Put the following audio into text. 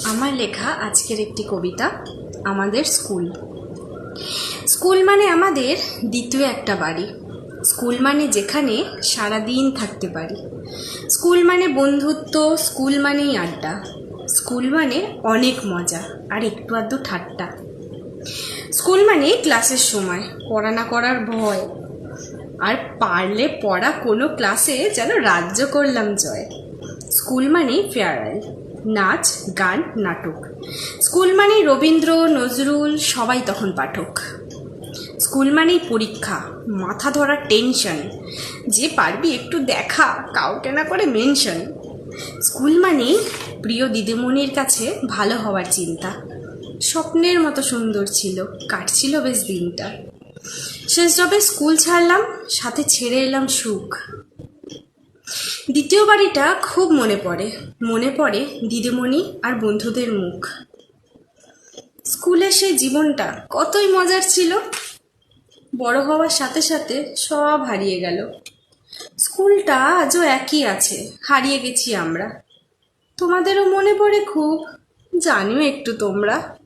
আমার লেখা আজকের একটি কবিতা। আমাদের স্কুল। স্কুল মানে আমাদের দ্বিতীয় একটা বাড়ি। স্কুল মানে যেখানে সারাদিন থাকতে পারি। স্কুল মানে বন্ধুত্ব, স্কুল মানেই আড্ডা। স্কুল মানে অনেক মজা আর একটু আধটু ঠাট্টা। স্কুল মানে ক্লাসের সময় পড়া না করার ভয়, আর পারলে পড়া কোনো ক্লাসে যেন রাজ্য করলাম জয়। স্কুল মানেই ফেয়ারওয়েল, নাচ গান নাটক। স্কুল মানেই রবীন্দ্র নজরুল সবাই তখন পাঠক। স্কুল মানেই পরীক্ষা, মাথা ধরার টেনশন, যে পারবি একটু দেখা কাউকে না করে মেনশন। স্কুল মানেই প্রিয় দিদিমণির কাছে ভালো হওয়ার চিন্তা। স্বপ্নের মতো সুন্দর ছিল, কাটছিল বেশ দিনটা। শেষ যবে স্কুল ছাড়লাম, সাথে ছেড়ে এলাম সুখ। দ্বিতীয় বাড়িটা খুব মনে পড়ে দিদিমণি আর বন্ধুদের মুখ। স্কুলের সেই জীবনটা কতই মজার ছিল, বড় হওয়ার সাথে সাথে সব হারিয়ে গেল। স্কুলটা আজও একই আছে, হারিয়ে গেছি আমরা। তোমাদেরও মনে পড়ে খুব, জানিও একটু তোমরা।